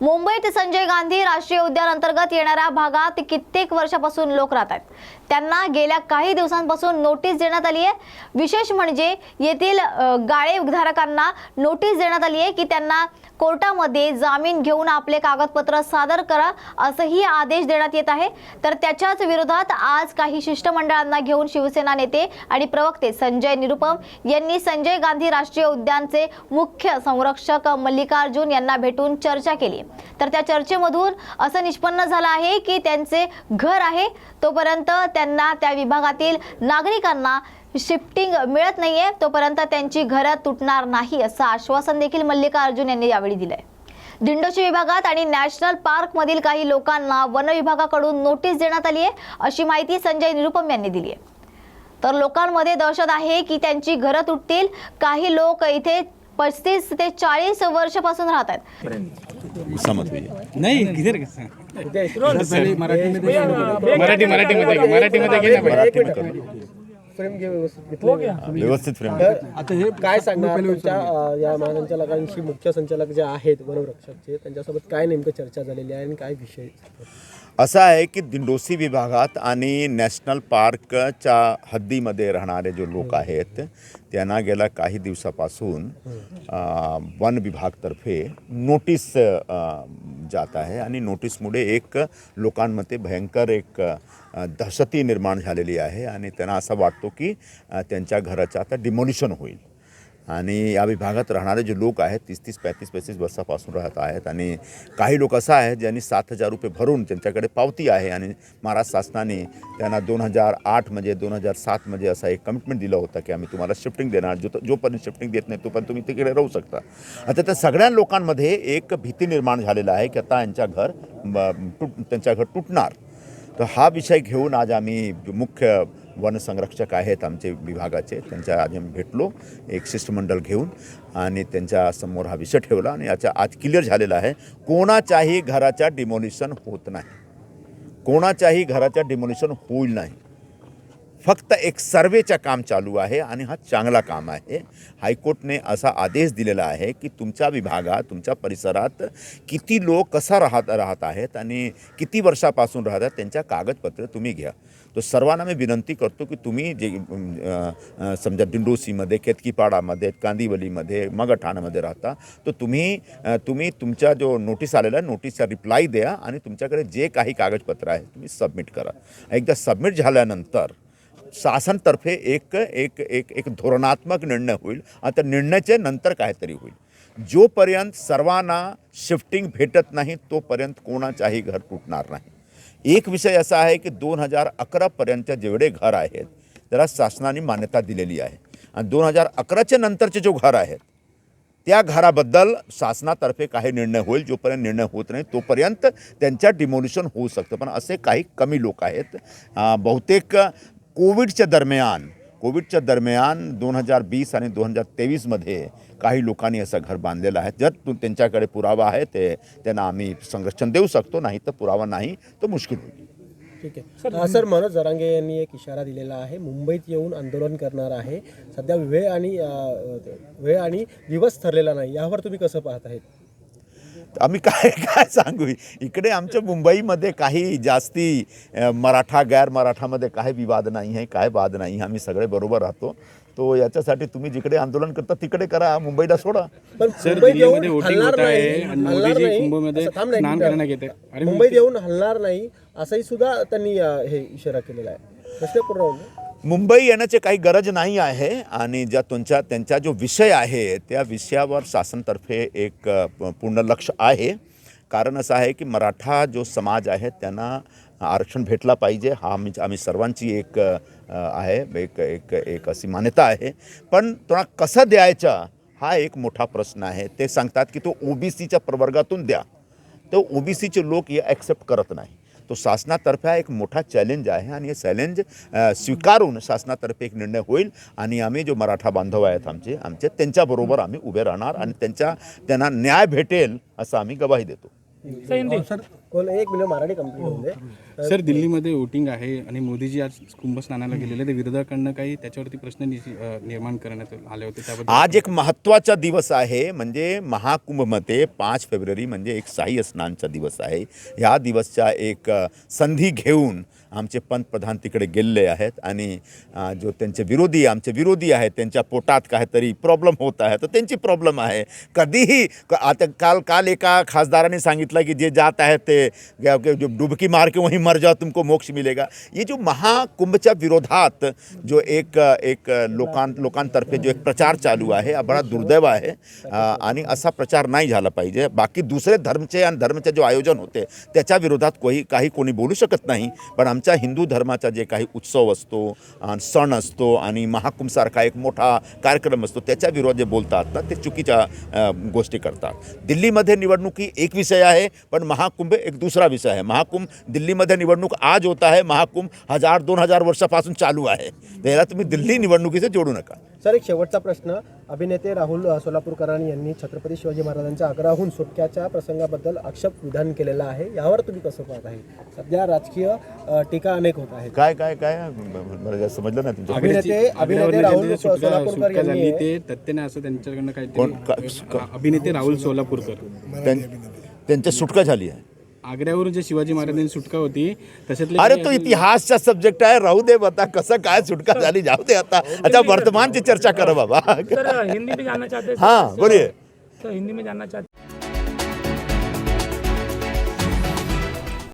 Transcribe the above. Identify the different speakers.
Speaker 1: मुंबईत संजय गांधी राष्ट्रीय उद्यान अंतर्गत येणाऱ्या भागात कित्येक वर्षापासून लोक राहतात। त्यांना गेल्या काही दिवसांपासून नोटीस देण्यात आली आहे। विशेष म्हणजे येथील गाळेधारकांना नोटीस देण्यात आली आहे की त्यांना कोर्टामध्ये जामीन घेऊन आपले कागदपत्र सादर करा असंही आदेश देण्यात येत आहे। तर त्याच्याच विरोधात आज काही शिष्टमंडळांना घेऊन शिवसेना नेते आणि प्रवक्ते संजय निरुपम यांनी संजय गांधी राष्ट्रीय उद्यानचे मुख्य संरक्षक मल्लिकार्जुन यांना भेटून चर्चा केली। तर त्या चर्चेमधून असं निष्पन्न झालं आहे की त्यांचे घर आहे तोपर्यंत त्यांना त्या विभागातील नागरिकांना शिफ्टिंग मिळत नाहीये, तोपर्यंत त्यांची घरं तुटणार नाही असं आश्वासन देखील मल्लिकार्जुन यांनी यावेळी दिलंय। दिंडोशी विभागात आणि नॅशनल पार्क मधील काही लोकांना वन विभागाकडून नोटीस देण्यात आली आहे अशी माहिती संजय निरुपम यांनी दिली आहे। तर लोकांमध्ये दहशत आहे की त्यांची घरं तुटतील। काही लोक इथे 35 ते 40 वर्षापासून राहतात।
Speaker 2: नहीं किधर
Speaker 3: व्यवस्थित फ्रेम
Speaker 4: आता हे काय सांगणार तुमच्या या महासंचालकांशी मुख्य संचालक जे आहेत वनरक्षकचे त्यांच्यासोबत काय नेमकं चर्चा झालेली आहे आणि काय विषय?
Speaker 3: असं आहे की दिंडोशी विभागात आणि नॅशनल पार्कच्या हद्दीमध्ये राहणारे जो लोक आहेत त्यांना गेल्या काही दिवसापासून वन विभागातर्फे नोटीस जात आहे आणि नोटीसमुळे एक लोकांमध्ये भयंकर एक दहशती निर्माण झालेली आहे आणि त्यांना असं वाटतो की त्यांच्या घराचं आता डिमोलिशन होईल। आणि या विभागात राहणारे जे लोक आहेत 30-30, 35-35 वर्षापासून राहत आहेत आणि काही लोक असं आहेत ज्यांनी 7,000 रुपये भरून त्यांच्याकडे पावती आहे आणि महाराष्ट्र शासनाने त्यांना 2008 म्हणजे 2007 मध्ये असा एक कमिटमेंट दिलं होतं की आम्ही तुम्हाला शिफ्टिंग देणार, जोपर्यंत शिफ्टिंग देत नाही तोपर्यंत तुम्ही तिकडे राहू शकता। आता त्या सगळ्या लोकांमध्ये एक भीती निर्माण झालेला आहे की आता त्यांच्या घर तुटणार। तर हा विषय घेऊन आज आम्ही मुख्य वन संरक्षक आहेत आमचे विभागाचे त्यांच्या आज आम्ही भेटलो एक शिष्टमंडळ घेऊन आणि त्यांच्या समोर हा विषय ठेवला आणि याचा आज क्लिअर झालेला आहे कोणाच्याही घराच्या डिमोलिशन होत नाही, कोणाच्याही घराच्या डिमोलिशन होईल नाही। फक्त एक सर्वेचं काम चालू आहे आणि हा चांगला काम आहे। हायकोर्टने असा आदेश दिलेला आहे की तुमच्या विभागात तुमच्या परिसरात किती लोक कसा राहत आहेत आणि किती वर्षापासून राहतात त्यांच्या कागदपत्र तुम्ही घ्या। तो सर्वांना मी विनंती करतो की तुम्ही जे समजा दिंडोशीमध्ये, केतकीपाडामध्ये, कांदिवलीमध्ये, मगठाणामध्ये राहता तर तुम्ही तुमच्या जो नोटीस आलेला आहे नोटीसचा रिप्लाय द्या आणि तुमच्याकडे जे काही कागदपत्र आहे तुम्ही सबमिट करा। एकदा सबमिट झाल्यानंतर शासनतर्फे एक धोरणात्मक निर्णय होईल। आता निर्णयाचे नंतर काहीतरी होईल। जोपर्यंत सर्वांना शिफ्टिंग भेटत नाही तोपर्यंत कोणाच्याही घर तुटणार नाही। एक विषय असा आहे की 2011 पर्यंत जेवढे घर आहेत त्याला शासनाने मान्यता दिलेली आहे आणि 2011च्या नंतरचे जो घर आहेत त्या घराबद्दल शासनातर्फे काही निर्णय होईल। जोपर्यंत निर्णय होत नाही तोपर्यंत त्यांच्या डिमोलिशन होऊ शकतं। पण असे काही कमी लोक आहेत। बहुतेक कोविडच्या दरम्यान 2020 आणि 2023 मध्ये काही लोकांनी असं घर बांधलेलं आहे। जर त्यांच्याकडे पुरावा आहे ते त्यांना आम्ही संरक्षण देऊ शकतो, नाही तर पुरावा नाही तर मुश्किल होईल।
Speaker 4: ठीक आहे सर, मनोज जरांगे यांनी एक इशारा दिलेला आहे, मुंबईत येऊन आंदोलन करणार आहे। सध्या वेळ आणि दिवस ठरलेला नाही, यावर तुम्ही कसं पाहत आहेत?
Speaker 3: आम्ही काय सांगू, इकडे आमच्या मुंबईमध्ये काही जास्ती मराठा गैर मराठामध्ये काही विवाद नाही आहे, काय वाद नाही, आम्ही सगळे बरोबर राहतो। तो याच्यासाठी तुम्ही जिकडे आंदोलन करता तिकडे करा, मुंबईला सोडा।
Speaker 4: मुंबईत येऊन हलणार नाही असंही सुद्धा त्यांनी हे इशारा केलेला आहे। प्रश्न पूर्ण होईल,
Speaker 3: मुंबई येण्याची काही गरज नाही आहे आणि त्यांचा जो विषय आहे त्या विषयावर शासनतर्फे एक पूर्ण लक्ष आहे। कारण असं आहे की मराठा जो समाज आहे त्यांना आरक्षण भेटला पाहिजे, हा आम्ही सर्वांची एक आहे एक अशी मान्यता आहे। पण तो कसं द्यायचा हा एक मोठा प्रश्न आहे। ते सांगतात की तो ओबीसीच्या प्रवर्गातून द्या, तो ओबीसीचे लोक हे ॲक्सेप्ट करत नाही। तो शासनातर्फे एक मोठा चॅलेंज आहे आणि हे चॅलेंज स्वीकारून शासनातर्फे एक निर्णय होईल आणि आम्ही जो मराठा बांधव आहेत आमचे त्यांच्याबरोबर आम्ही उभे राहणार आणि त्यांना न्याय भेटेल असं आम्ही ग्वाही देतो।
Speaker 4: सर कोण एक मिनिट मराठी कंप्लीट होऊन दे.
Speaker 2: सर दिल्लीमध्ये वोटिंग आहे आणि मोदीजी आज कुंभस्नानाला गेलेले ते विरोधकांना काही त्याच्यावरती प्रश्न निर्माण करण्यात आले होते त्याबद्दल
Speaker 3: आज एक महत्त्वाचा दिवस आहे म्हणजे महाकुंभमध्ये 5 फेब्रुवारी म्हणजे एक शाही स्नानचा दिवस आहे. ह्या दिवसचा एक संधी घेऊन आमचे पंतप्रधान तिकडे गेलेले आहेत आणि जो त्यांचे विरोधी आमचे विरोधी आहेत त्यांच्या पोटात काहीतरी प्रॉब्लेम होत आहे तर त्यांची प्रॉब्लेम आहे. कधीही आता काल एका खासदाराने सांगितलं की जे जात आहेत ते जो डुबकी मार के वहीं मर जाओ तुमको मोक्ष मिलेगा. ये जो महाकुंभच्या विरोधात जो एक लोकांतर्फे जो एक प्रचार चालू आहे हा बडा दुर्दैव आहे आणि असा प्रचार नाही झाला पाहिजे. बाकी दुसरे धर्मचे आणि धर्माचे जो आयोजन होते त्याच्या विरोधात काही कोणी बोलू शकत नाही. पण आमच्या हिंदू धर्माचा जे काही उत्सव असतो सण असतो आणि महाकुंभसारखा एक मोठा कार्यक्रम असतो त्याच्या विरोधात जे बोलतात ना ते चुकीच्या गोष्टी करतात. दिल्लीमध्ये निवडणुकी एक विषय आहे पण महाकुंभ एक दुसरा विषय आहे. महाकुंभ दिल्लीमध्ये निवडणूक आज होत आहे. महाकुंभ 1000-2000 वर्षापासून चालू आहे. त्याला तुम्ही दिल्ली निवडणुकीचे जोडू नका.
Speaker 4: सर एक शेवटचा प्रश्न. अभिनेते राहुल सोलापूरकरांनी यांनी छत्रपती शिवाजी महाराजांच्या आग्र्याहून सुटक्याच्या प्रसंगाबद्दल आक्षेप विधान केलेला आहे. यावर तुम्ही कसं पाहत आहे? सध्या राजकीय टीका अनेक होत आहेत.
Speaker 3: काय मला समजलं नाही तुमचं.
Speaker 4: अभिनेते राहुल सोलापूरकर
Speaker 2: सुटका झाली
Speaker 4: यांनी
Speaker 2: ते तथ्याने असं त्यांच्याकडनं काहीतरी अभिनेते राहुल सोलापूरकर
Speaker 3: त्यांची सुटका झाली आहे.
Speaker 2: आग्र्यावरून जे शिवाजी महाराजांची सुटका होती तशातले
Speaker 3: अरे तो इतिहासचा सब्जेक्ट आहे. राहू दे आता कसं काय सुटका झाली जाऊ दे आता वर्तमानची चर्चा करा बाबा.
Speaker 5: सर हिंदी में जानना चाहते हैं
Speaker 3: हाँ बोलिए.
Speaker 5: सर हिंदी में जानना चाहते